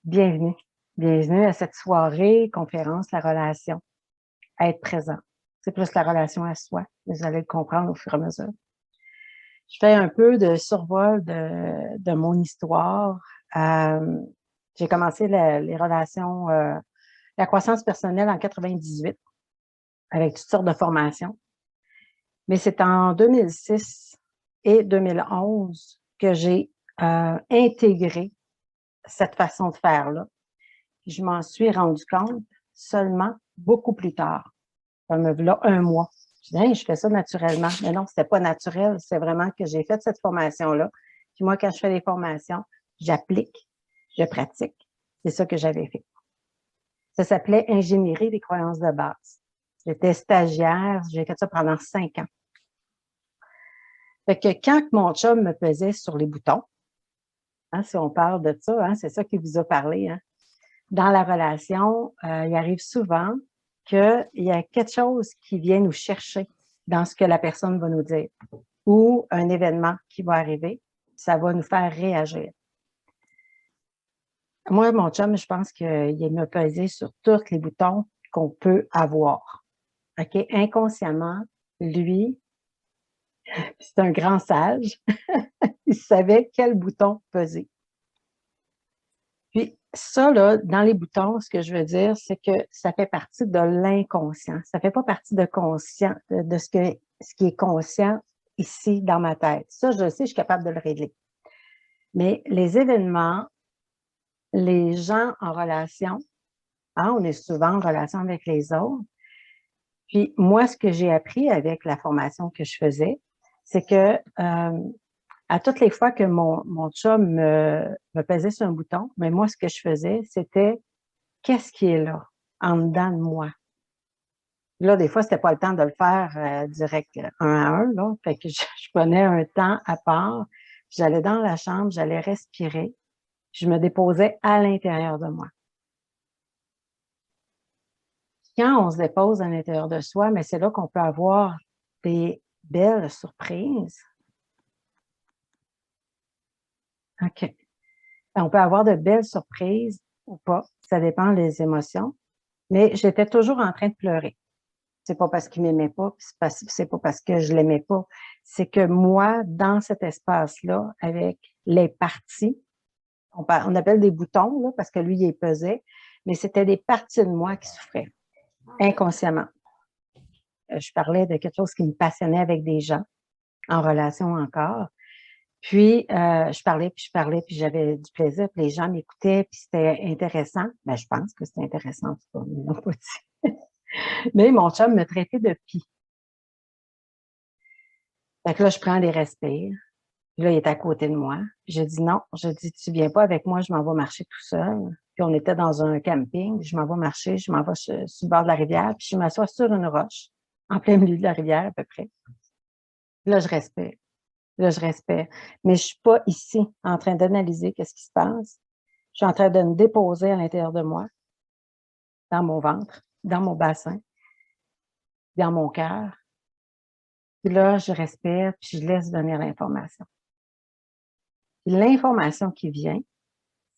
Bienvenue. Bienvenue à cette soirée, conférence, la relation, être présent. C'est plus la relation à soi. Vous allez le comprendre au fur et à mesure. Je fais un peu de survol de mon histoire. J'ai commencé les relations, la croissance personnelle en 98 avec toutes sortes de formations. Mais c'est en 2006 et 2011 que j'ai intégré cette façon de faire-là. Je m'en suis rendu compte seulement beaucoup plus tard, comme là, un mois. Je dis, hey, je fais ça naturellement. Mais non, c'était pas naturel. C'est vraiment que j'ai fait cette formation-là. Puis moi, quand je fais les formations, j'applique, je pratique. C'est ça que j'avais fait. Ça s'appelait Ingénierie des croyances de base. J'étais stagiaire, j'ai fait ça pendant 5 ans. Fait que quand mon chum me pesait sur les boutons, hein, si on parle de ça, hein, c'est ça qui vous a parlé, hein, dans la relation, il arrive souvent qu'il y a quelque chose qui vient nous chercher dans ce que la personne va nous dire ou un événement qui va arriver, ça va nous faire réagir. Moi, mon chum, je pense qu'il m'a pesé sur tous les boutons qu'on peut avoir. OK? Inconsciemment, lui, c'est un grand sage, il savait quel bouton peser. Puis ça, là, dans les boutons, ce que je veux dire, c'est que ça fait partie de l'inconscient. Ça fait pas partie de conscient, de ce qui est conscient ici dans ma tête. Ça, je sais, je suis capable de le régler. Mais les événements, les gens en relation, hein, on est souvent en relation avec les autres. Puis moi, ce que j'ai appris avec la formation que je faisais, c'est que à toutes les fois que mon chum me pesait sur un bouton, mais moi, ce que je faisais, c'était qu'est-ce qui est là, en dedans de moi? Là, des fois, c'était pas le temps de le faire direct un à un, là. Fait que je prenais un temps à part, j'allais dans la chambre, j'allais respirer, je me déposais à l'intérieur de moi. Quand on se dépose à l'intérieur de soi, mais c'est là qu'on peut avoir des belles surprises. OK. On peut avoir de belles surprises ou pas, ça dépend des émotions, mais j'étais toujours en train de pleurer. C'est pas parce qu'il m'aimait pas, c'est pas parce que je l'aimais pas. C'est que moi, dans cet espace-là, avec les parties, on appelle des boutons, là, parce que lui, il pesait, mais c'était des parties de moi qui souffraient, inconsciemment. Je parlais de quelque chose qui me passionnait avec des gens, en relation encore. Puis, je parlais, puis j'avais du plaisir, puis les gens m'écoutaient, puis c'était intéressant. Ben, je pense que c'était intéressant, en tout cas, ils l'ont pas dit. Mais mon chum me traitait de pie. Fait que là, je prends des respires. Puis là, il est à côté de moi. Puis je dis non. Je dis, tu viens pas avec moi, je m'en vais marcher tout seul. Puis on était dans un camping. Je m'en vais marcher, je m'en vais sur le bord de la rivière. Puis je m'assois sur une roche, en plein milieu de la rivière à peu près. Puis là, je respire. Là, je respire. Mais je suis pas ici en train d'analyser qu'est-ce qui se passe. Je suis en train de me déposer à l'intérieur de moi, dans mon ventre, dans mon bassin, dans mon cœur. Puis là, je respire, puis je laisse venir l'information. L'information qui vient,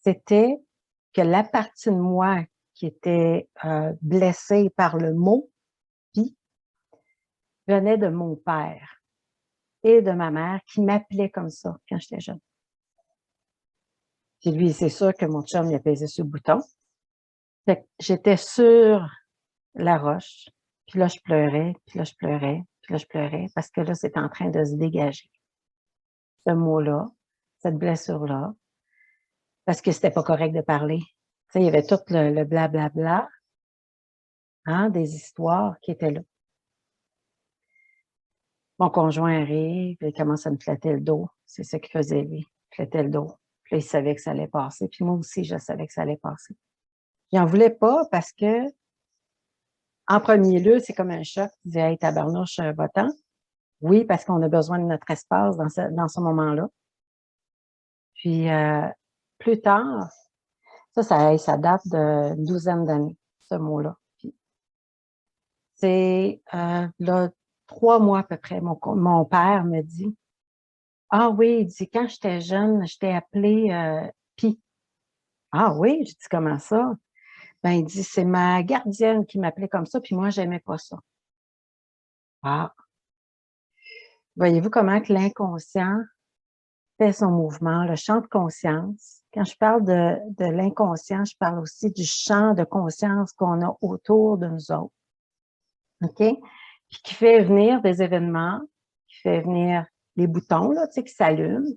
c'était que la partie de moi qui était blessée par le mot « pis » venait de mon père et de ma mère qui m'appelaient comme ça quand j'étais jeune. Puis lui, c'est sûr que mon chum, il a pesé sur le bouton. Fait que j'étais sur la roche, puis là, je pleurais, puis là, je pleurais, puis là, je pleurais, parce que là, c'était en train de se dégager. Ce mot-là, cette blessure-là, parce que c'était pas correct de parler. Tu sais, il y avait tout le blablabla, hein, des histoires qui étaient là. Mon conjoint arrive, il commence à me flatter le dos. C'est ça qu'il faisait, lui. Il flattait le dos. Puis là, il savait que ça allait passer. Puis moi aussi, je savais que ça allait passer. Il n'en voulait pas parce que, en premier lieu, c'est comme un choc. Il disait, hey, tabarnouche, va-t'en. Oui, parce qu'on a besoin de notre espace dans ce moment-là. Puis, plus tard, ça date d'une douzaine d'années, ce mot-là. Puis, c'est là, 3 mois à peu près, mon père me dit, ah oui, il dit, quand j'étais jeune, je t'ai appelé Pi. Ah oui, j'ai dit, comment ça? Ben, il dit, c'est ma gardienne qui m'appelait comme ça, puis moi, j'aimais pas ça. Ah, voyez-vous comment que l'inconscient fait son mouvement, le champ de conscience. Quand je parle de l'inconscient, je parle aussi du champ de conscience qu'on a autour de nous autres. OK? Puis qui fait venir des événements, qui fait venir les boutons, là, tu sais, qui s'allument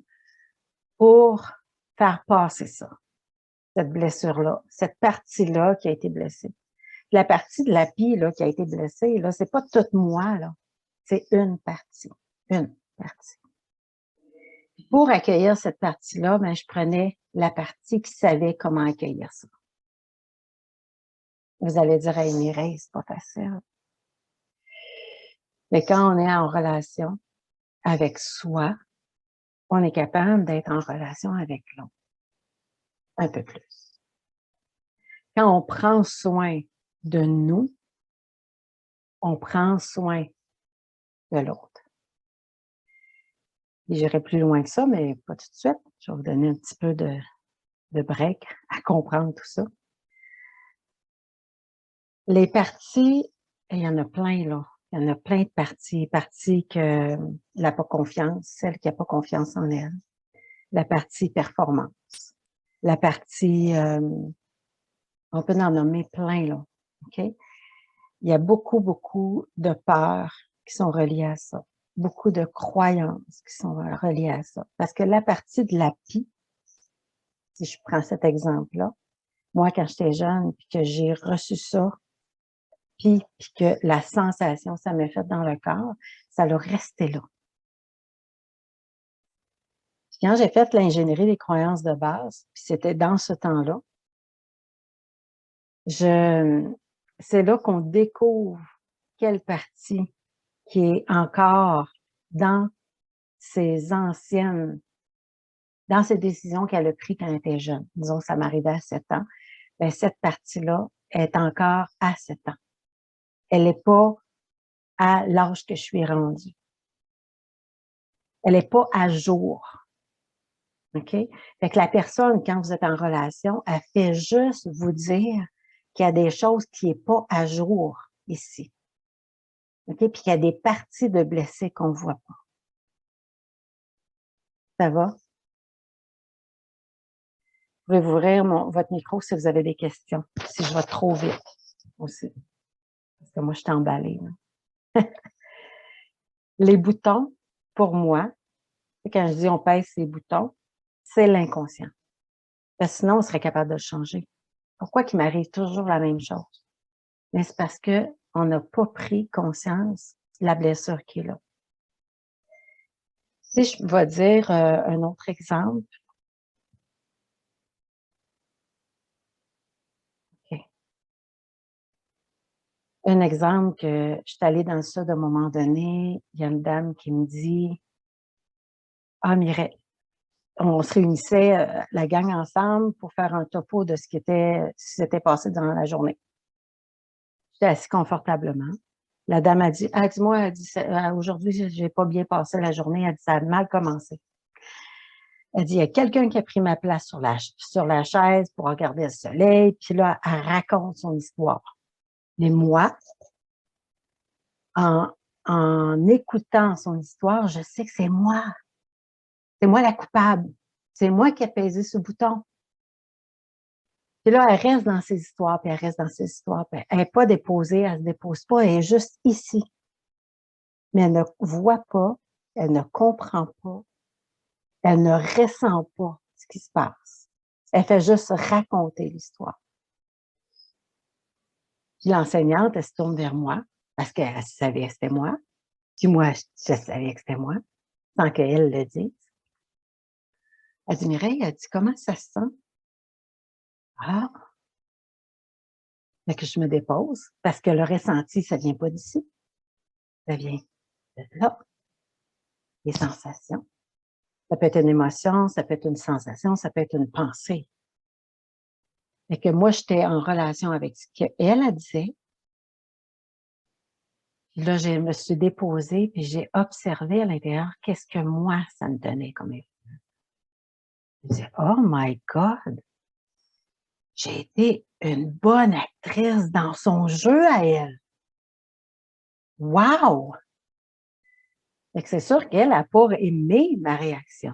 pour faire passer ça, cette blessure-là, cette partie-là qui a été blessée. La partie de la pie, là, qui a été blessée, là, c'est pas toute moi, là. C'est une partie. Une partie. Pour accueillir cette partie-là, ben, je prenais la partie qui savait comment accueillir ça. Vous allez dire, hey, Mireille, c'est pas facile. Mais quand on est en relation avec soi, on est capable d'être en relation avec l'autre. Un peu plus. Quand on prend soin de nous, on prend soin de l'autre. J'irai plus loin que ça, mais pas tout de suite. Je vais vous donner un petit peu de break à comprendre tout ça. Les parties, il y en a plein, là. Il y en a plein de parties. Partie que elle n'a pas confiance, celle qui n'a pas confiance en elle. La partie performance. La partie, on peut en nommer plein, là. OK? Il y a beaucoup, beaucoup de peurs qui sont reliées à ça. Beaucoup de croyances qui sont reliées à ça. Parce que la partie de la pie, si je prends cet exemple-là, moi, quand j'étais jeune, puis que j'ai reçu ça, puis que la sensation, ça m'a fait dans le corps, ça l'a resté là. Puis quand j'ai fait l'ingénierie des croyances de base, puis c'était dans ce temps-là, c'est là qu'on découvre quelle partie qui est encore dans ses anciennes, dans ses décisions qu'elle a prises quand elle était jeune. Disons que ça m'arrivait à 7 ans. Bien, cette partie-là est encore à 7 ans. Elle n'est pas à l'âge que je suis rendue. Elle n'est pas à jour. OK? Fait que la personne, quand vous êtes en relation, elle fait juste vous dire qu'il y a des choses qui n'est pas à jour ici. OK? Puis qu'il y a des parties de blessés qu'on ne voit pas. Ça va? Vous pouvez ouvrir votre micro si vous avez des questions. Si je vais trop vite aussi. Parce que moi, je suis emballée. Les boutons, pour moi, quand je dis on pèse ces boutons, c'est l'inconscient. Parce que sinon, on serait capable de le changer. Pourquoi qu'il m'arrive toujours la même chose? Mais c'est parce qu'on n'a pas pris conscience de la blessure qui est là. Si je vais dire un autre exemple. Okay. Un exemple que je suis allée dans le sud à un moment donné, il y a une dame qui me dit « Ah, Mireille, on se réunissait, la gang ensemble pour faire un topo de ce qui s'était passé dans la journée. » J'étais assise confortablement. La dame a dit, ah, dis-moi, elle dit, aujourd'hui, j'ai pas bien passé la journée. Elle dit, ça a mal commencé. Elle dit, il y a quelqu'un qui a pris ma place sur la chaise pour regarder le soleil. Puis là, elle raconte son histoire. Mais moi, en écoutant son histoire, je sais que c'est moi. C'est moi la coupable. C'est moi qui ai pesé ce bouton. Puis là, elle reste dans ses histoires, puis elle reste dans ses histoires. Puis elle n'est pas déposée, elle ne se dépose pas, elle est juste ici. Mais elle ne voit pas, elle ne comprend pas, elle ne ressent pas ce qui se passe. Elle fait juste raconter l'histoire. Puis l'enseignante, elle se tourne vers moi, parce qu'elle savait que c'était moi. Puis moi, je savais que c'était moi, sans qu'elle le dise. Elle dit, Mireille, elle dit, comment ça se sent? Ah! Fait que je me dépose, parce que le ressenti, ça vient pas d'ici. Ça vient de là. Les sensations. Ça peut être une émotion, ça peut être une sensation, ça peut être une pensée. Fait que moi, j'étais en relation avec ce qu'elle a dit. Puis là, je me suis déposée, puis j'ai observé à l'intérieur qu'est-ce que moi, ça me donnait comme effet. Je disais, oh my God! j'ai été une bonne actrice dans son jeu à elle. Wow! Fait que c'est sûr qu'elle n'a pas aimé ma réaction.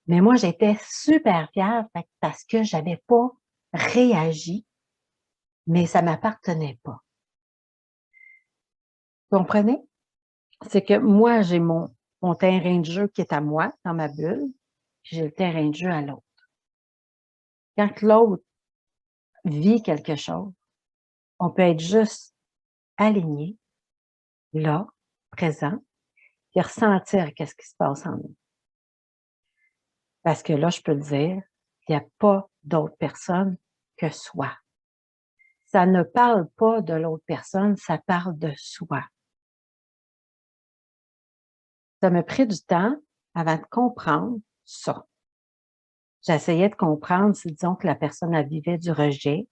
Mais moi, j'étais super fière parce que je n'avais pas réagi, mais ça ne m'appartenait pas. Vous comprenez? C'est que moi, j'ai mon terrain de jeu qui est à moi, dans ma bulle, puis j'ai le terrain de jeu à l'autre. Quand l'autre vit quelque chose, on peut être juste aligné, là, présent, puis ressentir qu'est-ce qui se passe en nous. Parce que là, je peux le dire, il n'y a pas d'autre personne que soi. Ça ne parle pas de l'autre personne, ça parle de soi. Ça m'a pris du temps avant de comprendre ça. J'essayais de comprendre si, disons, que la personne elle vivait du rejet.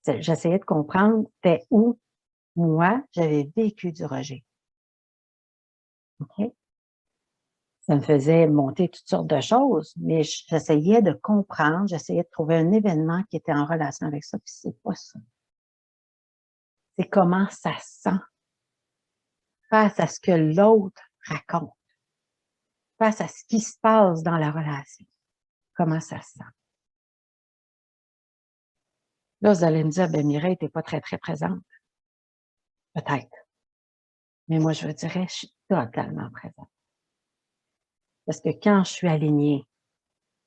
J'essayais de comprendre c'était où, moi, j'avais vécu du rejet. OK? Ça me faisait monter toutes sortes de choses, mais j'essayais de comprendre, j'essayais de trouver un événement qui était en relation avec ça, puis c'est pas ça. C'est comment ça sent face à ce que l'autre raconte, face à ce qui se passe dans la relation. Comment ça se sent. Là, vous allez me dire, ben Mireille, t'es pas très, très présente. Peut-être. Mais moi, je vous dirais, je suis totalement présente. Parce que quand je suis alignée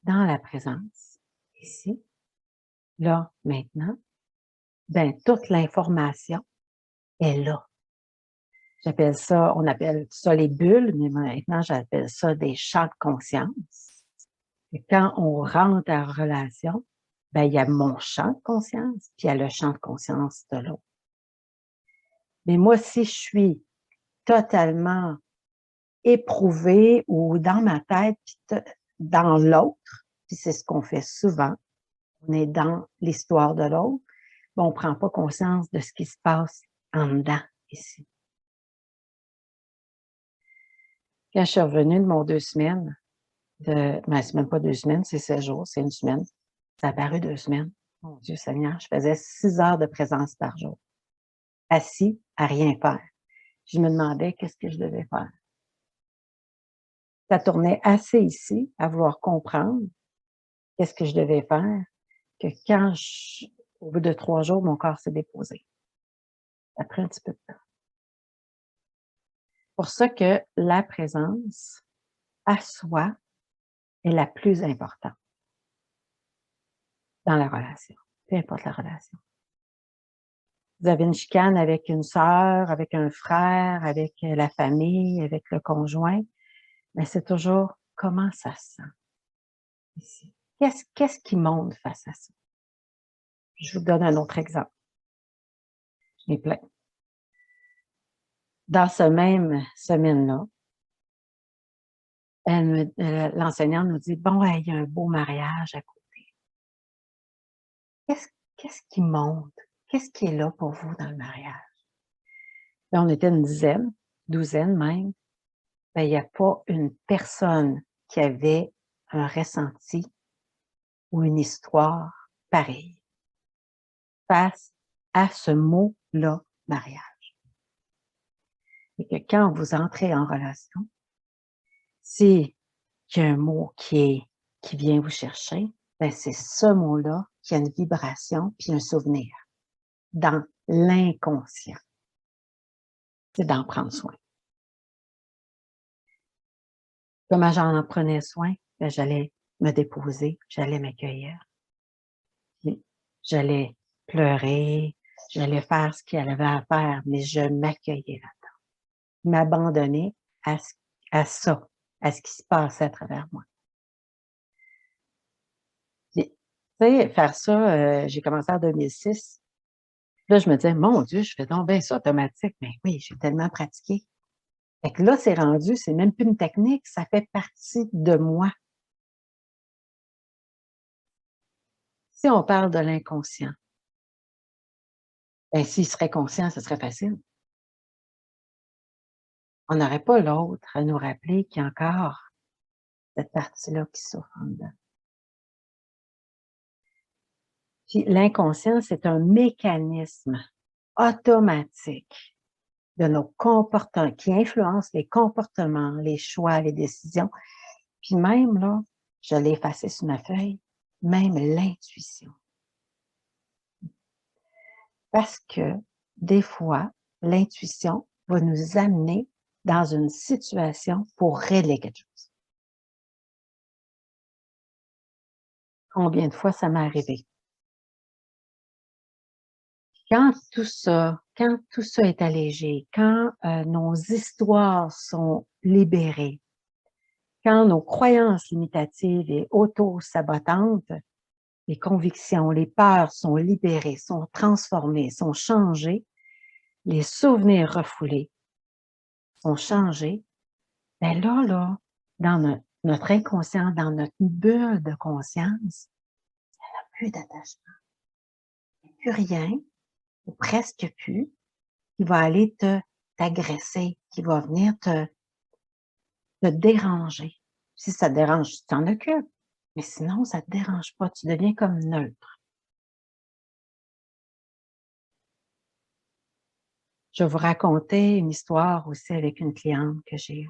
dans la présence, ici, là, maintenant, ben toute l'information est là. J'appelle ça, on appelle ça les bulles, mais maintenant, j'appelle ça des champs de conscience. Et quand on rentre en relation, ben, il y a mon champ de conscience, puis il y a le champ de conscience de l'autre. Mais moi, si je suis totalement éprouvée ou dans ma tête, puis dans l'autre, puis c'est ce qu'on fait souvent, on est dans l'histoire de l'autre, mais on ne prend pas conscience de ce qui se passe en dedans, ici. Quand je suis revenue de mon 2 semaines, ben, c'est même pas 2 semaines, c'est 16 jours, c'est une semaine. Ça a paru 2 semaines. Mon Dieu Seigneur, je faisais 6 heures de présence par jour, assis à rien faire. Je me demandais qu'est-ce que je devais faire. Ça tournait assez ici à vouloir comprendre qu'est-ce que je devais faire, que quand au bout de 3 jours, mon corps s'est déposé. Ça prend un petit peu de temps. C'est pour ça que la présence à soi est la plus importante dans la relation, peu importe la relation. Vous avez une chicane avec une sœur, avec un frère, avec la famille, avec le conjoint, mais c'est toujours comment ça se sent ici. Qu'est-ce qui monte face à ça? Je vous donne un autre exemple. J'en ai plein. Dans ce même semaine-là, l'enseignante nous dit, bon, il y a un beau mariage à côté. Qu'est-ce qui monte? Qu'est-ce qui est là pour vous dans le mariage? Là, on était une dizaine, douzaine même. Ben, il n'y a pas une personne qui avait un ressenti ou une histoire pareille face à ce mot-là, mariage. Et que quand vous entrez en relation, si il y a un mot qui vient vous chercher, ben c'est ce mot-là qui a une vibration puis un souvenir dans l'inconscient. C'est d'en prendre soin. Comment j'en prenais soin? Ben, j'allais me déposer, j'allais m'accueillir. J'allais pleurer, j'allais faire ce qu'il avait à faire, mais je m'accueillais là-dedans. M'abandonner à ça, à ce qui se passait à travers moi. Puis, tu sais, faire ça, j'ai commencé en 2006. Là, je me disais, mon Dieu, je fais donc bien ça automatique. Mais oui, j'ai tellement pratiqué. Fait que là, c'est rendu, c'est même plus une technique, ça fait partie de moi. Si on parle de l'inconscient, ben, s'il serait conscient, ce serait facile. On n'aurait pas l'autre à nous rappeler qu'il y a encore cette partie-là qui souffre en dedans. Puis l'inconscient, c'est un mécanisme automatique de nos comportements, qui influence les comportements, les choix, les décisions. Puis même, là, je l'ai effacé sur ma feuille, même l'intuition. Parce que des fois, l'intuition va nous amener dans une situation pour régler quelque chose. Combien de fois ça m'est arrivé? Quand tout ça est allégé, quand nos histoires sont libérées, quand nos croyances limitatives et auto-sabotantes, les convictions, les peurs sont libérées, sont transformées, sont changées, les souvenirs refoulés sont changés, bien là, dans notre inconscient, dans notre bulle de conscience, il n'y a plus d'attachement. Il n'y a plus rien, ou presque plus, qui va aller t'agresser, qui va venir te déranger. Si ça te dérange, tu t'en occupes. Mais sinon, ça ne te dérange pas. Tu deviens comme neutre. Je vais vous raconter une histoire aussi avec une cliente que j'ai eue.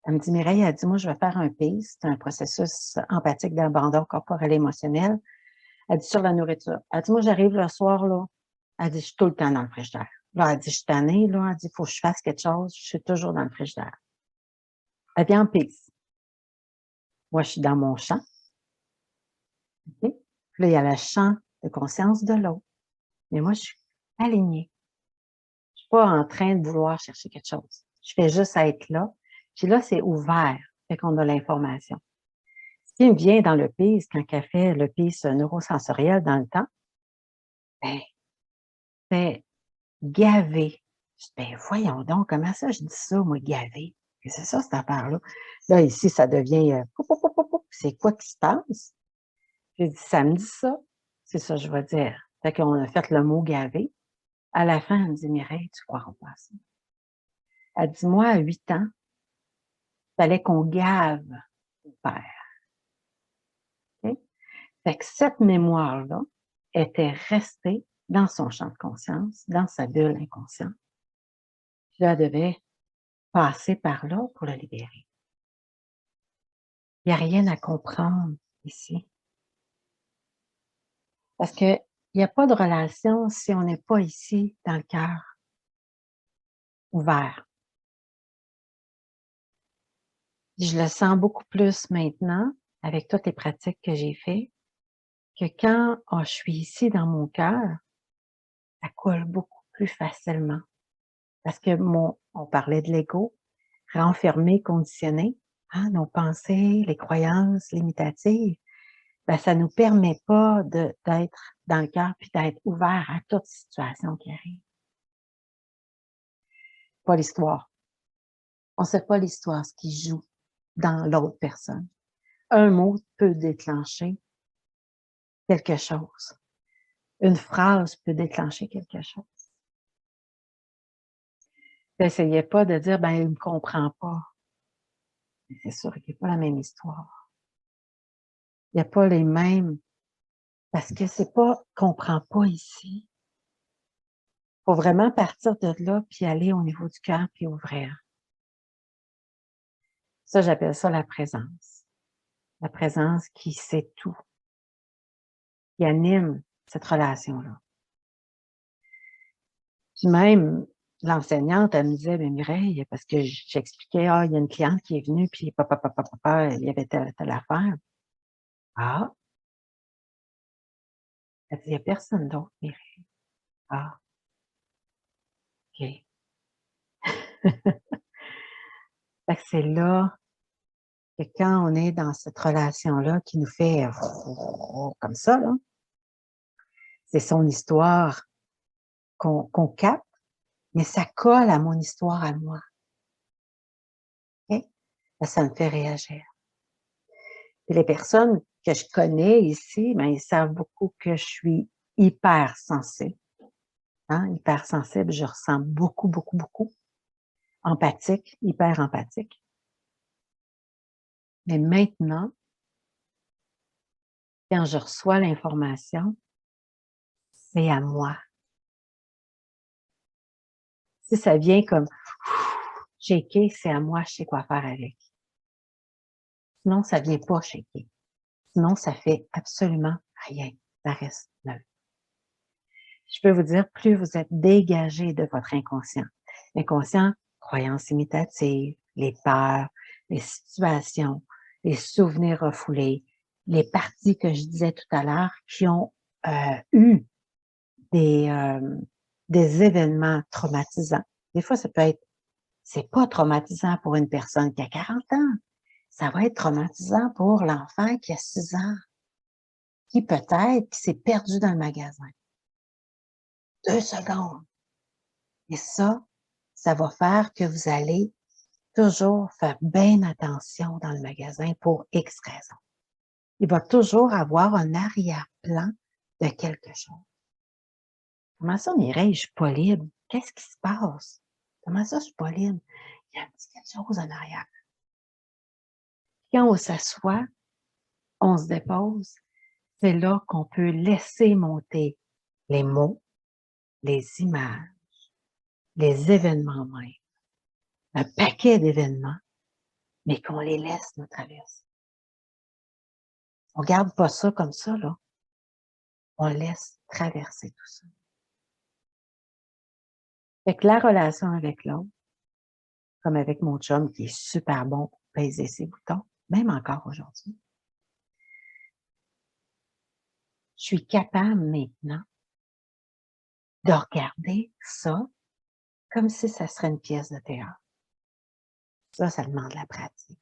Elle me dit, Mireille, elle dit, moi, je vais faire un PACE, c'est un processus empathique d'abandon corporel et émotionnel. Elle dit, sur la nourriture. Elle dit, moi, j'arrive le soir, là. Elle dit, je suis tout le temps dans le frigidaire. Là, elle dit, je suis tannée, là. Elle dit, il faut que je fasse quelque chose. Je suis toujours dans le frigidaire. Elle vient en PACE. Moi, je suis dans mon champ. Okay? Puis là, il y a le champ de conscience de l'autre. Mais moi, je suis alignée. Je ne suis pas en train de vouloir chercher quelque chose. Je fais juste être là. Puis là, c'est ouvert. Fait qu'on a l'information. Ce qui me vient dans le PIS, quand elle fait le PIS neurosensoriel dans le temps, ben, c'est gavé. Je dis, ben, voyons donc, comment ça je dis ça, moi, gavé? C'est ça, cette affaire-là. Là, ici, ça devient, c'est quoi qui se passe? J'ai dit, ça me dit ça. C'est ça, je vais dire. Fait qu'on a fait le mot gavé. À la fin, elle me dit, Mireille, tu croiras pas à ça. Elle dit, moi, à 8 ans, il fallait qu'on gave le père. Okay? Fait que cette mémoire-là était restée dans son champ de conscience, dans sa bulle inconsciente. Puis là, elle devait passer par là pour la libérer. Il n'y a rien à comprendre ici. Parce qu'il n'y a pas de relation si on n'est pas ici, dans le cœur, ouvert. Je le sens beaucoup plus maintenant, avec toutes les pratiques que j'ai faites, que quand je suis ici dans mon cœur, ça coule beaucoup plus facilement. Parce que on parlait de l'ego, renfermé, conditionné, hein, nos pensées, les croyances limitatives, ben, ça ne nous permet pas d'être dans le cœur puis d'être ouvert à toute situation qui arrive. Pas l'histoire. On ne sait pas l'histoire, ce qui joue dans l'autre personne. Un mot peut déclencher quelque chose. Une phrase peut déclencher quelque chose. N'essayez pas de dire, ben, il ne me comprend pas. C'est sûr qu'il n'y a pas la même histoire. Il n'y a pas les mêmes, parce que c'est pas qu'on ne comprend pas ici. Il faut vraiment partir de là, puis aller au niveau du cœur, puis ouvrir. Ça, j'appelle ça la présence. La présence qui sait tout, qui anime cette relation-là. Puis même, l'enseignante, elle me disait, mais Mireille, parce que j'expliquais, il y a une cliente qui est venue, puis il y avait telle affaire. Ah, elle dit, il n'y a personne d'autre, Mireille. Ah, OK. Fait que c'est là que quand on est dans cette relation-là qui nous fait comme ça, là, c'est son histoire qu'on capte, mais ça colle à mon histoire à moi. OK? Ça me fait réagir. Et les personnes que je connais ici, ben, ils savent beaucoup que je suis hyper sensible. Hein? Hyper sensible, je ressens beaucoup, beaucoup, beaucoup. Empathique, hyper empathique. Mais maintenant, quand je reçois l'information, c'est à moi. Si ça vient comme shaker, c'est à moi, je sais quoi faire avec. Sinon, ça vient pas shaker. Sinon, ça fait absolument rien. Ça reste neutre. Je peux vous dire, plus vous êtes dégagé de votre inconscient. L'inconscient, croyances imitatives, les peurs, les situations, les souvenirs refoulés, les parties que je disais tout à l'heure qui ont eu des, des événements traumatisants. Des fois, ça peut être, c'est pas traumatisant pour une personne qui a 40 ans. Ça va être traumatisant pour l'enfant qui a 6 ans, qui peut-être qui s'est perdu dans le magasin. 2 secondes. Et ça va faire que vous allez toujours faire bien attention dans le magasin pour X raisons. Il va toujours avoir un arrière-plan de quelque chose. Comment ça, Mireille, je suis pas libre? Qu'est-ce qui se passe? Comment ça, je suis pas libre? Il y a un petit quelque chose en arrière. Quand on s'assoit, on se dépose, c'est là qu'on peut laisser monter les mots, les images, les événements même, un paquet d'événements, mais qu'on les laisse nous traverser. On ne garde pas ça comme ça, là. On laisse traverser tout ça. Fait que la relation avec l'autre, comme avec mon chum qui est super bon pour peser ses boutons, même encore aujourd'hui, je suis capable maintenant de regarder ça comme si ça serait une pièce de théâtre. Ça demande de la pratique.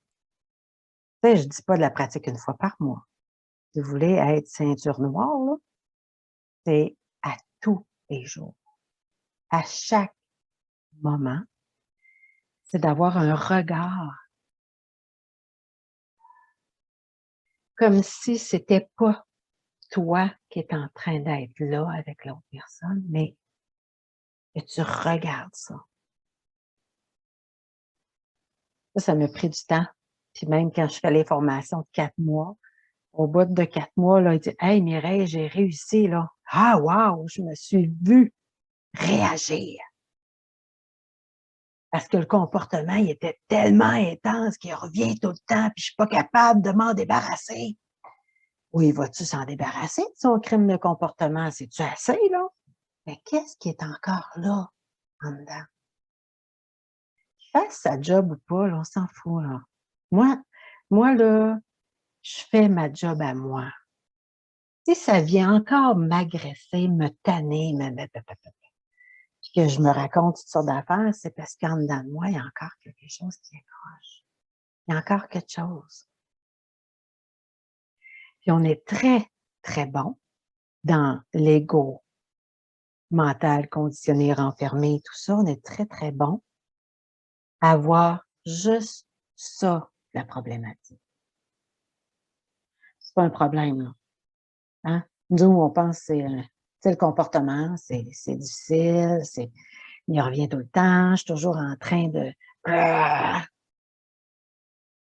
Tu sais, je dis pas de la pratique une fois par mois. Si vous voulez être ceinture noire, là, c'est à tous les jours, à chaque moment, c'est d'avoir un regard comme si c'était pas toi qui es en train d'être là avec l'autre personne, mais que tu regardes ça. Ça m'a pris du temps. Puis même quand je fais les formations de 4 mois, au bout de 4 mois, là, il dit: «Hey Mireille, j'ai réussi, là. Ah wow! Je me suis vue réagir. Parce que le comportement, il était tellement intense qu'il revient tout le temps, puis je suis pas capable de m'en débarrasser.» Oui, vas-tu s'en débarrasser de son crime de comportement? C'est-tu assez, là? Mais qu'est-ce qui est encore là, en dedans? Fasse sa job ou pas, là, on s'en fout, là. Moi moi, là, je fais ma job à moi. Si ça vient encore m'agresser, me tanner, puis que je me raconte toutes sortes d'affaires, c'est parce qu'en dedans de moi, il y a encore quelque chose qui accroche. Il y a encore quelque chose. Puis on est très, très bon dans l'ego mental, conditionné, renfermé, tout ça. On est très, très bon à voir juste ça, la problématique. C'est pas un problème, là. Hein? Nous, on pense que c'est le comportement, c'est difficile, il revient tout le temps, je suis toujours en train de ah!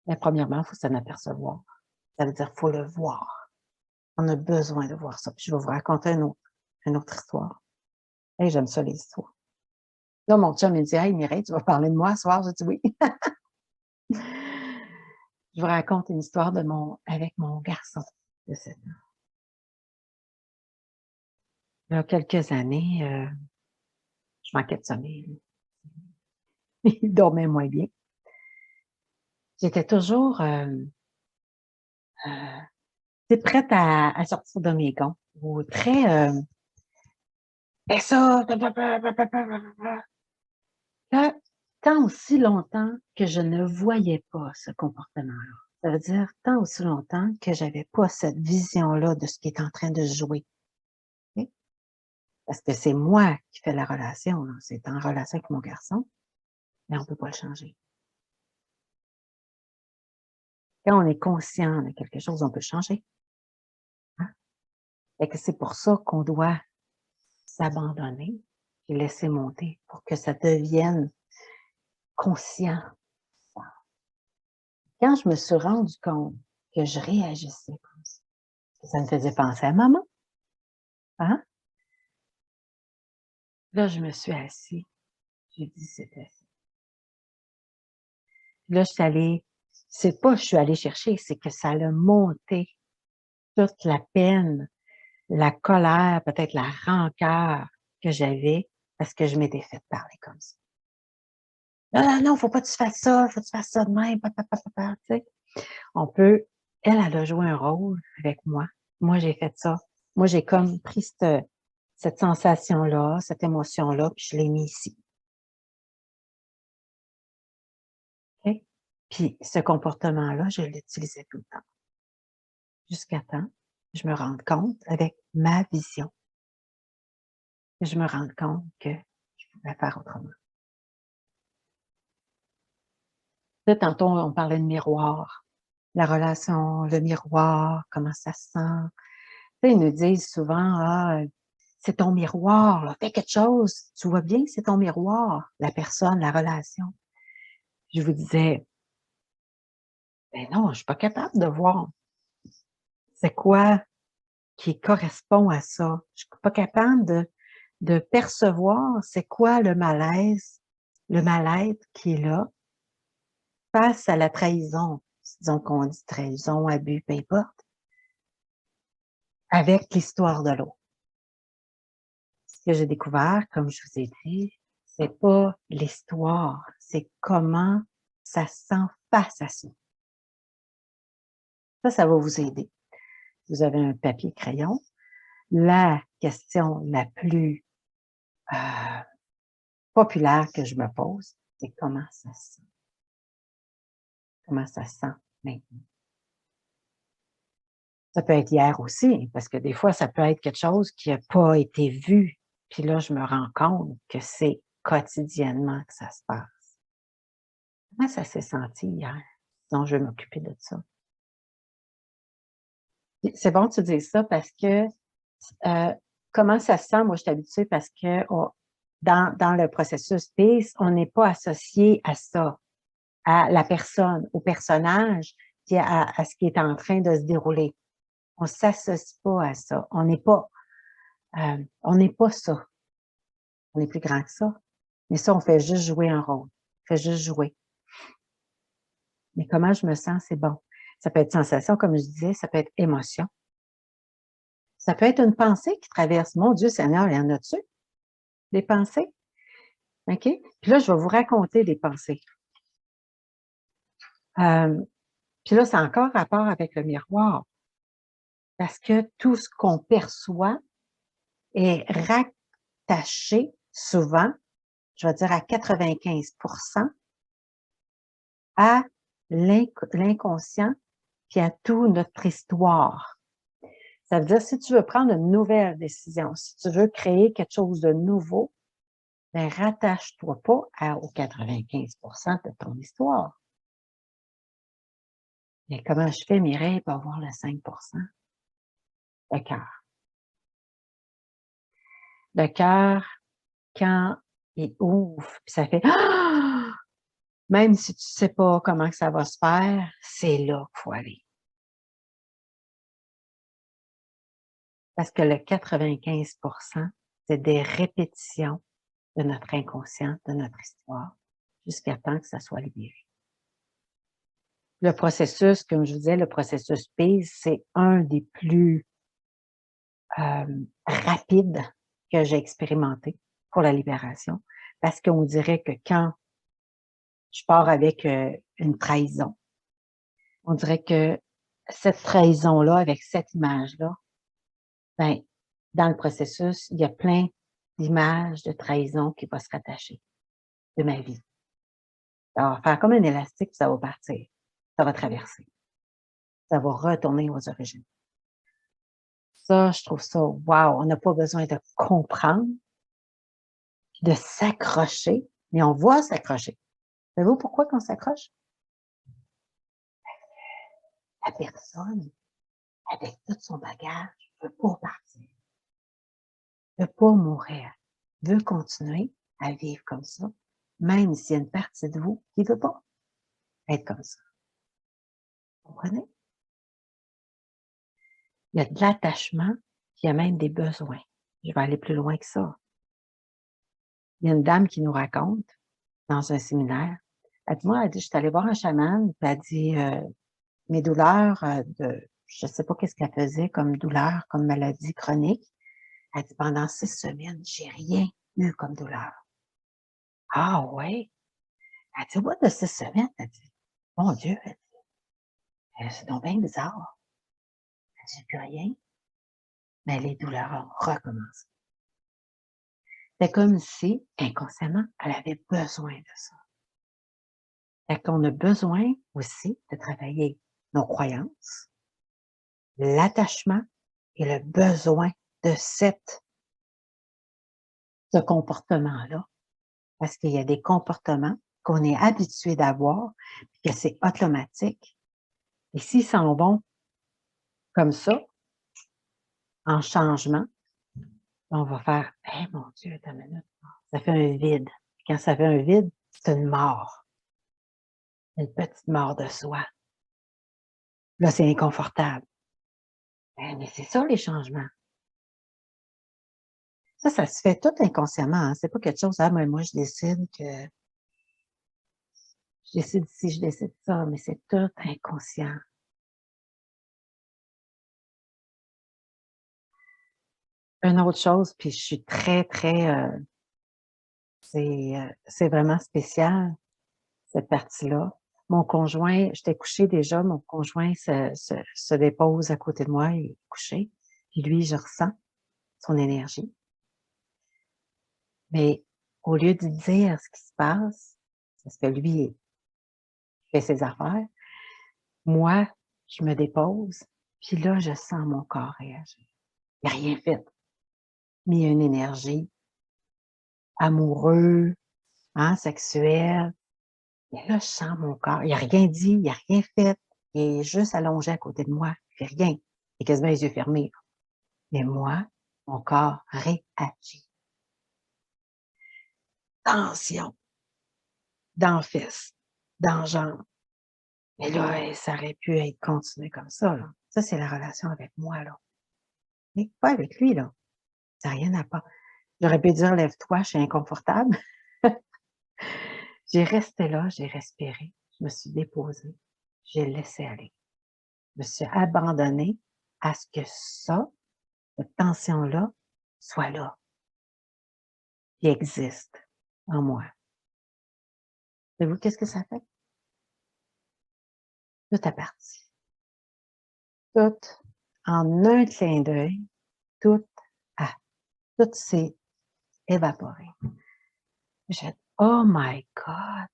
Mais premièrement, il faut s'en apercevoir. Ça veut dire qu'il faut le voir. On a besoin de voir ça. Puis je vais vous raconter une autre histoire. Hey, j'aime ça, les histoires. Là, mon chum, il me dit: «Hey Mireille, tu vas parler de moi ce soir?» J'ai dit: «Oui.» Je vous raconte une histoire avec mon garçon de 7 ans. Il y a quelques années, je manquais de sommeil. Il dormait moins bien. J'étais toujours, prête à sortir de mes gonds ou très, «Fais ça, Là, tant aussi longtemps que je ne voyais pas ce comportement-là. Ça veut dire tant aussi longtemps que j'avais pas cette vision-là de ce qui est en train de jouer, OK? Parce que c'est moi qui fais la relation, là. C'est en relation avec mon garçon, mais on peut pas le changer. Quand on est conscient de quelque chose, on peut le changer, hein? Fait que c'est pour ça qu'on doit s'abandonner et laisser monter pour que ça devienne conscient. Quand je me suis rendu compte que je réagissais comme ça me faisait penser à maman, hein? Là, je me suis assise. J'ai dit: «C'est assez». Là, je suis allée c'est pas je suis allée chercher, c'est que ça l'a monté toute la peine, la colère, peut-être la rancœur que j'avais parce que je m'étais faite parler comme ça. «Non, non, non, faut pas que tu fasses ça, faut que tu fasses ça de même, tu sais? On peut elle a joué un rôle avec moi. Moi, j'ai fait ça. Moi, j'ai comme pris cette sensation-là, cette émotion-là, puis je l'ai mis ici, OK? Puis ce comportement-là, je l'utilisais tout le temps, jusqu'à temps que je me rende compte avec ma vision, que je me rende compte que je pouvais faire autrement. Là, tantôt, on parlait de miroir, la relation, le miroir, comment ça se sent. Tu sais, ils nous disent souvent: «Ah, c'est ton miroir, là, fais quelque chose, tu vois bien que c'est ton miroir, la personne, la relation». Je vous disais: «Ben non, je suis pas capable de voir c'est quoi qui correspond à ça. Je suis pas capable de percevoir c'est quoi le malaise, le mal-être qui est là face à la trahison». Disons qu'on dit trahison, abus, peu importe, avec l'histoire de l'autre. Ce que j'ai découvert, comme je vous ai dit, c'est pas l'histoire, c'est comment ça se sent face à ça. Ça va vous aider. Vous avez un papier crayon. La question la plus euh, populaire que je me pose, c'est comment ça se sent? Comment ça se sent maintenant? Ça peut être hier aussi, parce que des fois, ça peut être quelque chose qui n'a pas été vu. Puis là, je me rends compte que c'est quotidiennement que ça se passe. Comment ça s'est senti hier? Donc, je vais m'occuper de ça. C'est bon que tu dises ça parce que comment ça se sent? Moi, je suis habituée parce que dans le processus PIS, on n'est pas associé à ça, à la personne, au personnage, puis à ce qui est en train de se dérouler. On ne s'associe pas à ça. On n'est pas ça. On est plus grand que ça. Mais ça, on fait juste jouer un rôle. On fait juste jouer. Mais comment je me sens, c'est bon. Ça peut être sensation, comme je disais, ça peut être émotion. Ça peut être une pensée qui traverse. Mon Dieu Seigneur, il y en a-tu? Des pensées? OK? Puis là, je vais vous raconter des pensées. Puis là, c'est encore rapport avec le miroir, parce que tout ce qu'on perçoit est rattaché souvent, je vais dire à 95 à l'inconscient, puis à toute notre histoire. Ça veut dire, si tu veux prendre une nouvelle décision, si tu veux créer quelque chose de nouveau, ben rattache-toi pas aux 95 de ton histoire. Mais comment je fais, Mireille, pour avoir le 5 le cœur. Le cœur, quand il ouvre, puis ça fait «Ah!», même si tu sais pas comment que ça va se faire, c'est là qu'il faut aller. Parce que le 95 c'est des répétitions de notre inconscient, de notre histoire, jusqu'à temps que ça soit libéré. Le processus, comme je vous disais, le processus PIS, c'est un des plus rapides que j'ai expérimenté pour la libération, parce qu'on dirait que quand je pars avec une trahison, on dirait que cette trahison-là, avec cette image-là, ben, dans le processus, il y a plein d'images de trahison qui vont se rattacher de ma vie. Ça va faire comme un élastique, puis ça va partir. Ça va traverser. Ça va retourner aux origines. Ça, je trouve ça wow! On n'a pas besoin de comprendre, de s'accrocher, mais on va s'accrocher. Savez-vous pourquoi qu'on s'accroche? La personne, avec tout son bagage, ne veut pas partir, ne veut pas mourir, veut continuer à vivre comme ça, même s'il y a une partie de vous qui ne veut pas être comme ça. Vous comprenez? Il y a de l'attachement, puis il y a même des besoins. Je vais aller plus loin que ça. Il y a une dame qui nous raconte, dans un séminaire, elle dit: «Moi», elle dit: «Je suis allée voir un chaman», puis elle dit: mes douleurs, de je ne sais pas qu'est-ce qu'elle faisait comme douleur, comme maladie chronique». Elle dit: «Pendant 6 semaines, j'ai rien eu comme douleur». «Ah ouais?» Elle dit: «Au bout de 6 semaines», elle dit: «Mon Dieu», elle dit, «c'est donc bien bizarre». Elle dit: «J'ai plus rien». Mais les douleurs ont recommencé. C'est comme si, inconsciemment, elle avait besoin de ça. Fait qu'on a besoin aussi de travailler nos croyances, l'attachement et le besoin de ce comportement-là. Parce qu'il y a des comportements qu'on est habitué d'avoir, puis que c'est automatique. Et s'ils s'en vont comme ça, en changement, on va faire: «Eh mon Dieu, attends une minute, ça fait un vide». Quand ça fait un vide, c'est une mort, une petite mort de soi. Là, c'est inconfortable. Mais c'est ça les changements. Ça se fait tout inconsciemment, hein. C'est pas quelque chose: «Ah ben moi je décide ci, je décide ça», mais c'est tout inconscient. Une autre chose, puis je suis très, très, c'est vraiment spécial, cette partie-là. Mon conjoint, j'étais couchée déjà, mon conjoint se dépose à côté de moi, il est couché, puis lui, je ressens son énergie. Mais au lieu de dire ce qui se passe, parce que lui, il fait ses affaires, moi, je me dépose, puis là, je sens mon corps réagir. Il a rien fait, mais il y a une énergie, amoureux, hein, sexuelle. Et là, je sens mon corps. Il a rien dit, il a rien fait. Il est juste allongé à côté de moi. Il fait rien. Il a quasiment les yeux fermés. Mais moi, mon corps réagit. Tension, dans fesses, dans jambes. Mais là, ça aurait pu être continué comme ça, là. Ça, c'est la relation avec moi, là. Mais pas avec lui, là. Ça n'a rien à part. J'aurais pu dire: «Lève-toi, je suis inconfortable». J'ai resté là, j'ai respiré, je me suis déposée, j'ai laissé aller. Je me suis abandonnée à ce que ça, cette tension-là, soit là, qui existe en moi. Savez-vous qu'est-ce que ça fait? Tout est parti. Tout, en un clin d'œil, tout a tout s'est évaporé. J'ai dit: «Oh my God!»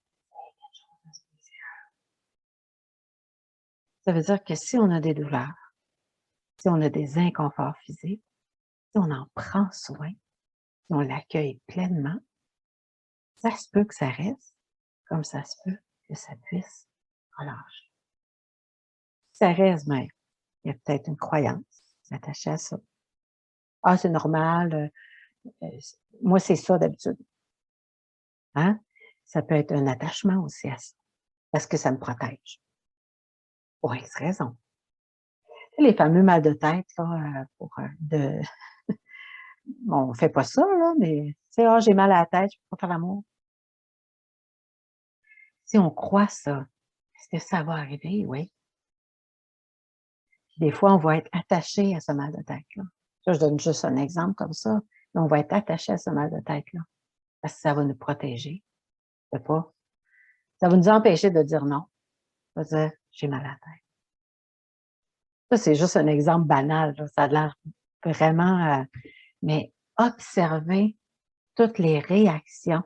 Ça veut dire que si on a des douleurs, si on a des inconforts physiques, si on en prend soin, si on l'accueille pleinement, ça se peut que ça reste, comme ça se peut que ça puisse relâcher. Ça reste, ben, il y a peut-être une croyance attachée à ça. «Ah, c'est normal, c moi, c'est ça d'habitude», hein? Ça peut être un attachement aussi à ça, parce que ça me protège, pour X raisons. Tu sais, les fameux mal de tête là, bon, on fait pas ça là, mais tu sais: «Ah, j'ai mal à la tête, je peux pas faire l'amour». Si on croit ça, est-ce que ça va arriver? Oui. Puis des fois, on va être attaché à ce mal de tête-là. Ça, je donne juste un exemple comme ça, mais on va être attaché à ce mal de tête-là, parce que ça va nous protéger de pas ça va nous empêcher de dire non. On va dire: «J'ai mal à la tête». Ça, c'est juste un exemple banal, là, ça a l'air vraiment, mais observer toutes les réactions.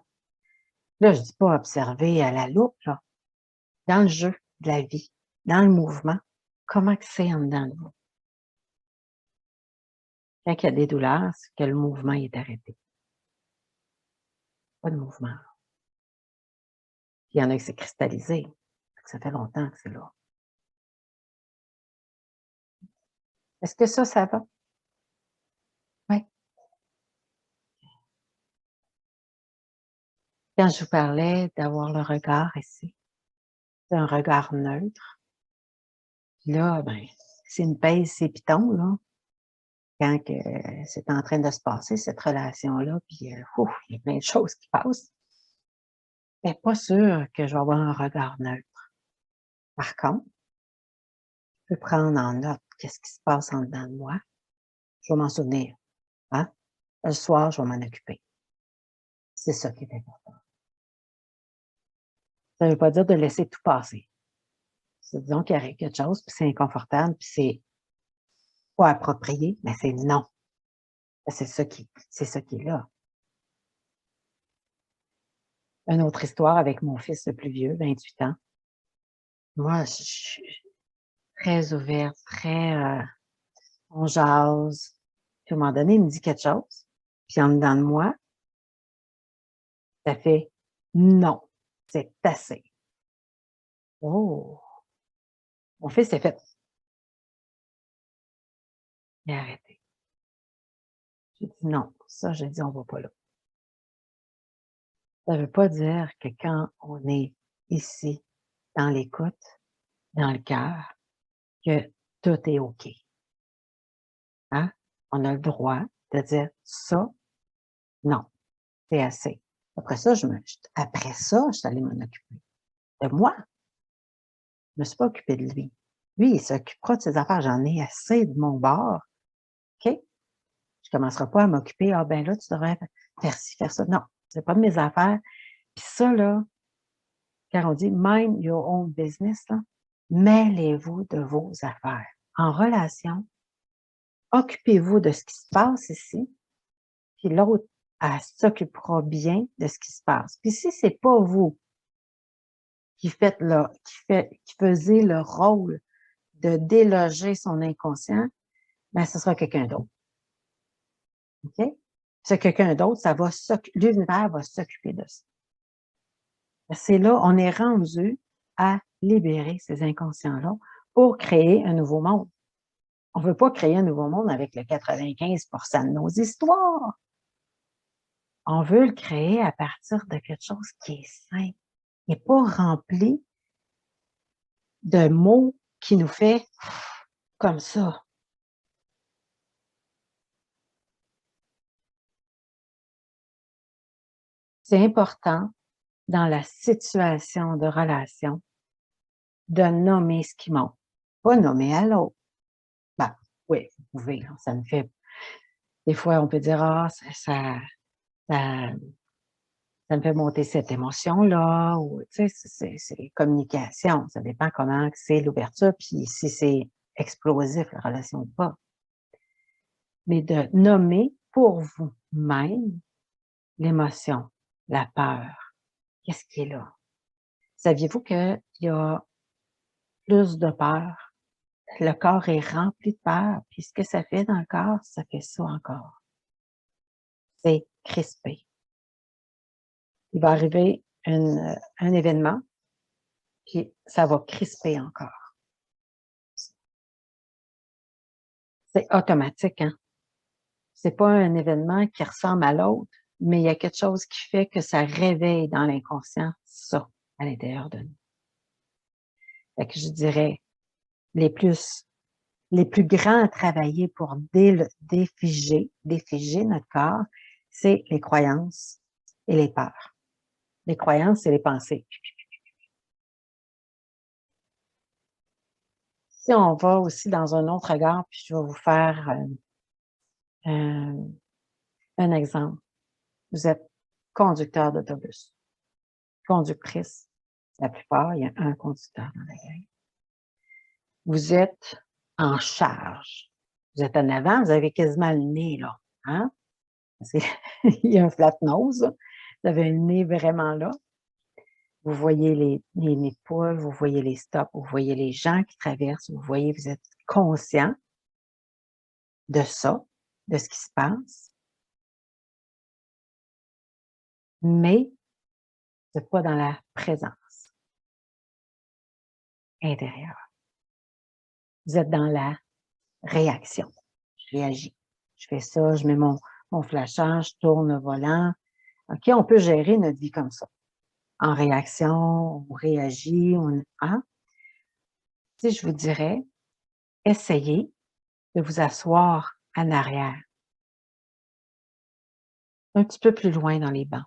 Là, je dis pas observer à la loupe, là, dans le jeu de la vie, dans le mouvement, comment que c'est en dedans de vous? Quand il y a des douleurs, c'est que le mouvement est arrêté, pas de mouvement. Puis il y en a qui c'est cristallisé, fait que ça fait longtemps que c'est là. Est-ce que ça va? Oui. Quand je vous parlais d'avoir le regard ici, c'est un regard neutre. Puis là, ben, s'il me pèse ses pitons, là, quand que c'est en train de se passer, cette relation-là, puis ouf, il y a plein de choses qui passent, mais pas sûr que je vais avoir un regard neutre. Par contre, je peux prendre en note qu'est-ce qui se passe en dedans de moi. Je vais m'en souvenir, hein? Le soir, je vais m'en occuper. C'est ça qui est important. Ça ne veut pas dire de laisser tout passer. C'est disons qu'il arrive quelque chose, puis c'est inconfortable, puis c'est pas approprié, mais c'est non. C'est ça qui est là. Une autre histoire avec mon fils le plus vieux, 28 ans. Moi, je suis très ouverte, très, on jase. Puis à un moment donné, il me dit quelque chose, puis en dedans de moi, ça fait: «Non, c'est assez». Oh! Mon fils s'est fait: «Mais arrêtez». J'ai dit: «Non, ça», j'ai dit: «On va pas là». Ça veut pas dire que quand on est ici, dans l'écoute, dans le cœur, que tout est OK, hein? On a le droit de dire: «Ça, non, c'est assez». Après ça, après ça, je suis allée m'en occuper de moi. Je me suis pas occupée de lui. Lui, il s'occupera de ses affaires. J'en ai assez de mon bord, OK? Je commencerai pas à m'occuper: «Ah ben là, tu devrais faire ci, faire ça». Non, c'est pas de mes affaires. Puis ça là, quand on dit «mind your own business» là, mêlez-vous de vos affaires. En relation, occupez-vous de ce qui se passe ici, puis l'autre, elle s'occupera bien de ce qui se passe. Puis si c'est pas vous qui faisiez le rôle de déloger son inconscient, ben ce sera quelqu'un d'autre, OK? Ce quelqu'un d'autre, ça va l'univers va s'occuper de ça. C'est là, on est rendu à libérer ces inconscients-là pour créer un nouveau monde. On veut pas créer un nouveau monde avec le 95 de nos histoires. On veut le créer à partir de quelque chose qui est sain et pas rempli de mots qui nous fait comme ça. C'est important dans la situation de relation de nommer ce qui monte, pas nommer à l'autre. Ben, oui, vous pouvez, hein, ça me fait des fois, on peut dire: «Ah, ça ça me fait monter cette émotion-là», ou tu sais, c'est communication, ça dépend comment c'est l'ouverture, puis si c'est explosif, la relation ou pas. Mais de nommer pour vous-même l'émotion, la peur, qu'est-ce qui est là? Saviez-vous qu'il y a plus de peur? Le corps est rempli de peur, puis ce que ça fait dans le corps, ça fait ça encore. C'est crispé. Il va arriver un événement, puis ça va crisper encore. C'est automatique, hein? C'est pas un événement qui ressemble à l'autre, mais il y a quelque chose qui fait que ça réveille dans l'inconscient ça, à l'intérieur de nous. Fait que je dirais, les plus les plus grands à travailler pour défiger notre corps, c'est les croyances et les peurs. Les croyances, c'est les pensées. Si on va aussi dans un autre regard, puis je vais vous faire, un un exemple. Vous êtes conducteur d'autobus, conductrice, la plupart, il y a un conducteur dans la gang. Vous êtes en charge. Vous êtes en avant, vous avez quasiment le nez là, hein? C'est il y a un flat nose, là. Vous avez le nez vraiment là. Vous voyez les nids de poule, vous voyez les stops, vous voyez les gens qui traversent, vous voyez, vous êtes conscient de ça, de ce qui se passe, mais vous êtes pas dans la présence intérieure. Vous êtes dans la réaction. Je réagis. Je fais ça, je mets mon flasheur, je tourne le volant. OK, on peut gérer notre vie comme ça. En réaction, on réagit, hein? Si je vous dirais, essayez de vous asseoir en arrière. Un petit peu plus loin dans les bancs.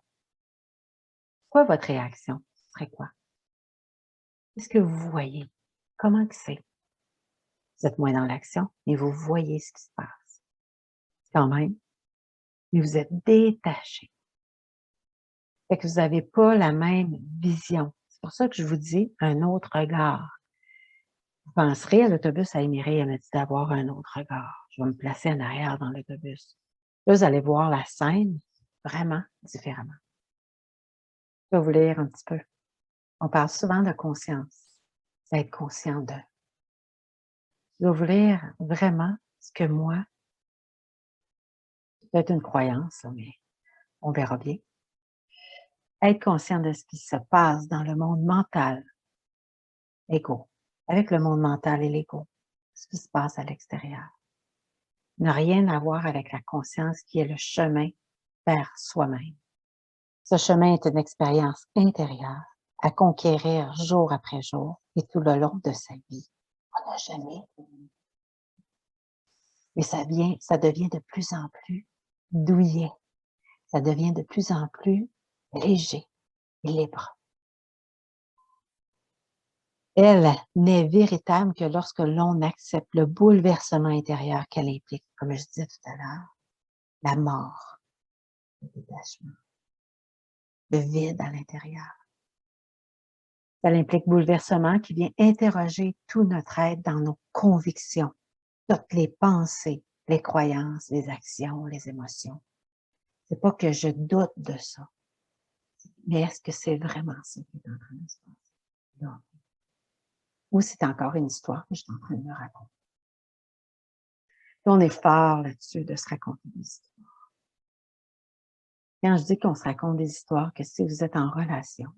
Quoi votre réaction? Ce serait quoi? Qu'est-ce que vous voyez? Comment que c'est? Vous êtes moins dans l'action, mais vous voyez ce qui se passe. Quand même, mais vous êtes détaché. Fait que vous n'avez pas la même vision. C'est pour ça que je vous dis un autre regard. Vous penserez à l'autobus à Émilie, elle m'a dit d'avoir un autre regard. Je vais me placer en arrière dans l'autobus. Là, vous allez voir la scène vraiment différemment. Je vais vous lire un petit peu. On parle souvent de conscience. D'être conscient de. Je vais vous lire vraiment ce que moi, c'est peut-être une croyance, mais on verra bien. Être conscient de ce qui se passe dans le monde mental, l'ego, avec le monde mental et l'ego, ce qui se passe à l'extérieur. N'a rien à voir avec la conscience qui est le chemin vers soi-même. Ce chemin est une expérience intérieure à conquérir jour après jour et tout le long de sa vie. On n'a jamais fini. Mais ça devient de plus en plus douillet. Ça devient de plus en plus léger et libre. Elle n'est véritable que lorsque l'on accepte le bouleversement intérieur qu'elle implique, comme je disais tout à l'heure, la mort, le détachement, le vide à l'intérieur. Ça implique bouleversement qui vient interroger tout notre être dans nos convictions, toutes les pensées, les croyances, les actions, les émotions. C'est pas que je doute de ça, mais est-ce que c'est vraiment ça qui est en train de se passer? Non. Ou c'est encore une histoire que je suis en train de me raconter. On est fort là-dessus de se raconter des histoires. Quand je dis qu'on se raconte des histoires, que si vous êtes en relation,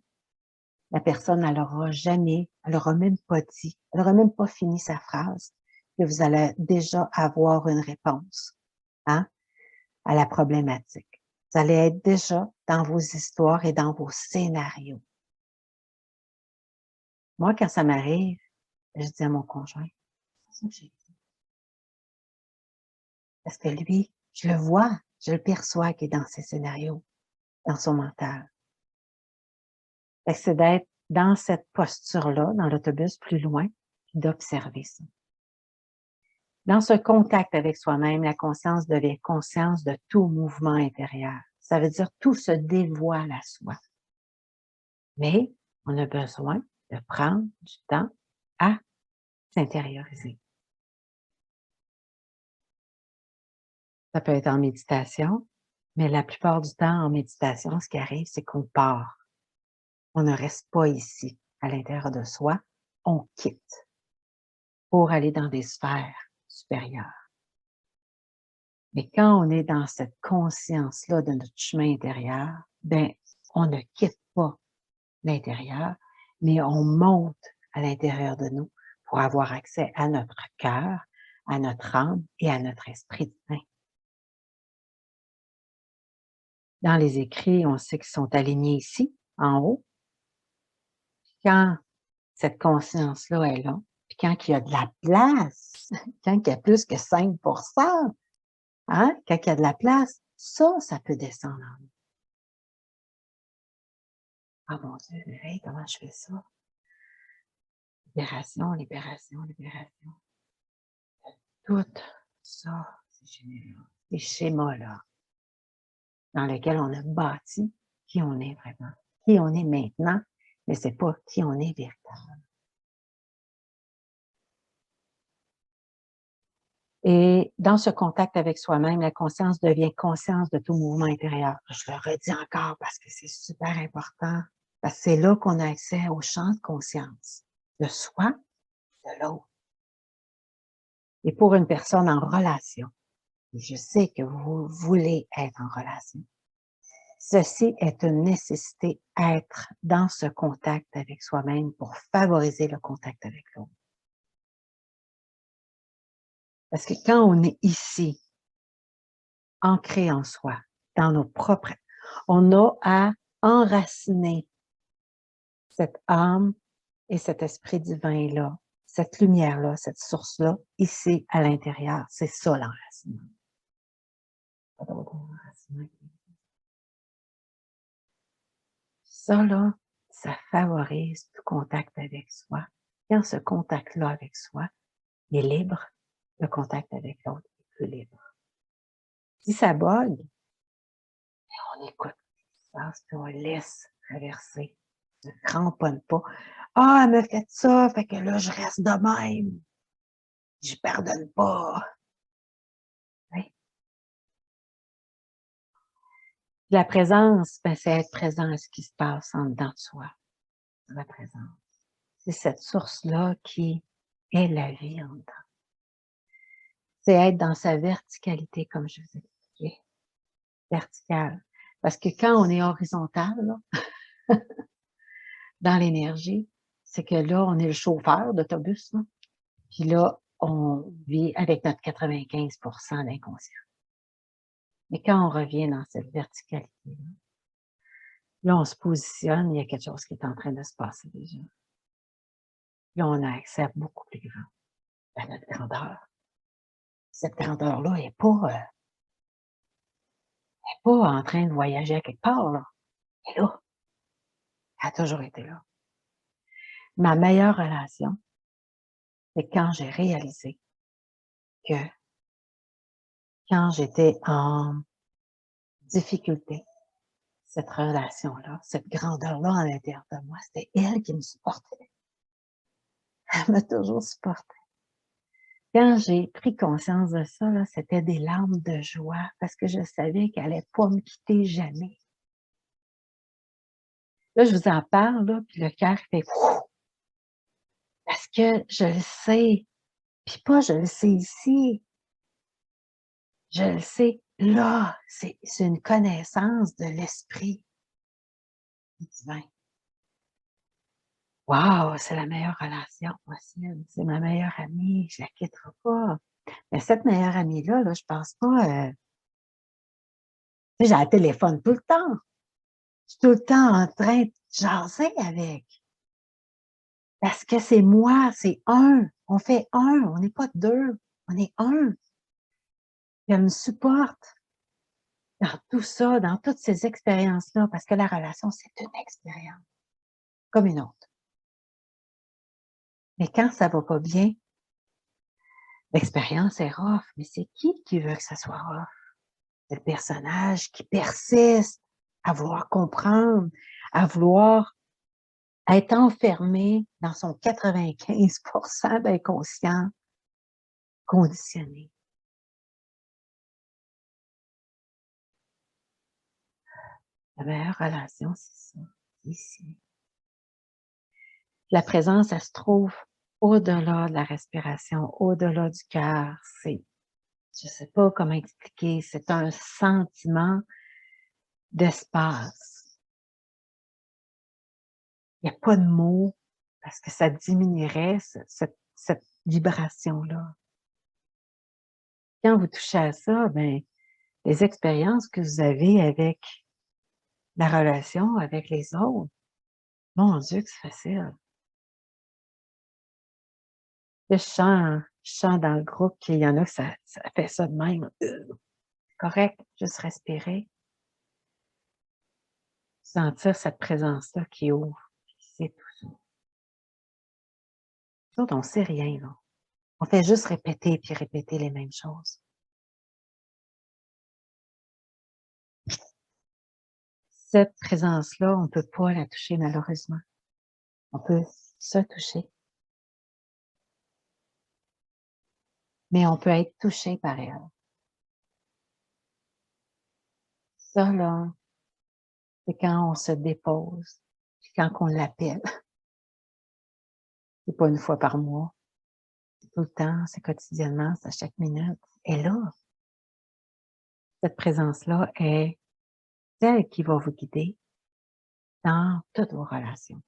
la personne, elle aura même pas dit, elle aura même pas fini sa phrase, que vous allez déjà avoir une réponse, hein, à la problématique. Vous allez être déjà dans vos histoires et dans vos scénarios. Moi, quand ça m'arrive, je dis à mon conjoint, c'est ça que j'ai dit. Parce que lui, je le vois, je le perçois qu'il est dans ses scénarios, dans son mental. C'est d'être dans cette posture-là, dans l'autobus plus loin, d'observer ça. Dans ce contact avec soi-même, la conscience devient conscience de tout mouvement intérieur. Ça veut dire tout se dévoile à soi. Mais on a besoin de prendre du temps à s'intérioriser. Ça peut être en méditation, mais la plupart du temps, en méditation, ce qui arrive, c'est qu'on part. On ne reste pas ici, à l'intérieur de soi. On quitte pour aller dans des sphères supérieures. Mais quand on est dans cette conscience-là de notre chemin intérieur, ben, on ne quitte pas l'intérieur, mais on monte à l'intérieur de nous pour avoir accès à notre cœur, à notre âme et à notre esprit divin. Dans les écrits, on sait qu'ils sont alignés ici, en haut. Quand cette conscience-là est là, puis quand il y a de la place, quand il y a plus que 5%, hein, quand il y a de la place, ça peut descendre en nous. Ah mon Dieu, hey, comment je fais ça? Libération, libération, libération. Tout ça, ces schémas-là, dans lesquels on a bâti qui on est vraiment, qui on est maintenant, mais c'est pas qui on est véritablement. Et dans ce contact avec soi-même, la conscience devient conscience de tout mouvement intérieur. Je le redis encore parce que c'est super important, parce que c'est là qu'on a accès au champ de conscience de soi, de l'autre. Et pour une personne en relation, et je sais que vous voulez être en relation, ceci est une nécessité, être dans ce contact avec soi-même pour favoriser le contact avec l'autre. Parce que quand on est ici, ancré en soi, dans nos propres, on a à enraciner cette âme et cet esprit divin-là, cette lumière-là, cette source-là, ici à l'intérieur. C'est ça l'enracinement. Pas d'autres enracements. Ça, là, ça favorise tout contact avec soi. Quand ce contact-là avec soi est libre, le contact avec l'autre est plus libre. Si ça bug, on écoute ce qui se passe, puis on laisse traverser. Ne cramponne pas. Ah, elle m'a fait ça, fait que là, je reste de même. Je pardonne pas. Oui. La présence, ben, c'est être présent à ce qui se passe en dedans de soi. La présence. C'est cette source-là qui est la vie en dedans. C'est être dans sa verticalité, comme je vous ai expliqué. Verticale. Parce que quand on est horizontal, là, dans l'énergie, c'est que là, on est le chauffeur d'autobus, là. Puis là, on vit avec notre 95% d'inconscient. Mais quand on revient dans cette verticalité-là, là, on se positionne, il y a quelque chose qui est en train de se passer déjà. Là, on a accès à beaucoup plus grand, à notre grandeur. Cette grandeur-là n'est pas en train de voyager à quelque part, là. Elle est là. Elle a toujours été là. Ma meilleure relation, c'est quand j'ai réalisé que quand j'étais en difficulté, cette relation-là, cette grandeur-là à l'intérieur de moi, c'était elle qui me supportait. Elle m'a toujours supporté. Quand j'ai pris conscience de ça, là, c'était des larmes de joie parce que je savais qu'elle n'allait pas me quitter jamais. Là, je vous en parle, là, puis le cœur fait ouf, parce que je le sais, puis pas je le sais ici, je le sais là, c'est une connaissance de l'esprit divin. Wow, c'est la meilleure relation possible, c'est ma meilleure amie, je la quitterai pas. Mais cette meilleure amie-là, là, je pense pas, tu sais, j'ai le téléphone tout le temps. Je suis tout le temps en train de jaser avec. Parce que c'est moi, c'est un. On fait un, on n'est pas deux, on est un. Elle me supporte dans tout ça, dans toutes ces expériences-là, parce que la relation, c'est une expérience, comme une autre. Mais quand ça va pas bien, l'expérience est rough. Mais c'est qui veut que ça soit rough? C'est le personnage qui persiste à vouloir comprendre, à vouloir être enfermé dans son 95% d'inconscient conditionné. La meilleure relation, c'est ça, ici. La présence, elle se trouve au-delà de la respiration, au-delà du cœur. C'est, je ne sais pas comment expliquer, c'est un sentiment d'espace. Il n'y a pas de mots parce que ça diminuerait cette vibration-là. Quand vous touchez à ça, ben, les expériences que vous avez avec la relation avec les autres, mon Dieu que c'est facile. Là, je sens dans le groupe qu'il y en a que ça fait ça de même. Correct, juste respirer. Sentir cette présence-là qui ouvre. C'est tout ça. Nous autres, on ne sait rien, là. On fait juste répéter puis répéter les mêmes choses. Cette présence-là, on ne peut pas la toucher malheureusement. On peut se toucher. Mais on peut être touché par elle. Ça, là, c'est quand on se dépose, puis quand on l'appelle. C'est pas une fois par mois, c'est tout le temps, c'est quotidiennement, c'est à chaque minute. Et là, cette présence-là est celle qui va vous guider dans toutes vos relations.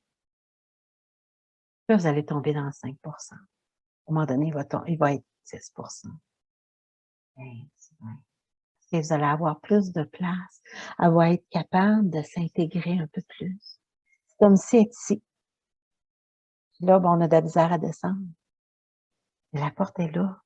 Là, vous allez tomber dans 5%. À un moment donné, il va être 10%. 15, 20. Et vous allez avoir plus de place. Elle va être capable de s'intégrer un peu plus. C'est comme si elle est ici. Là, ben, on a de la misère à descendre. Mais la porte est là.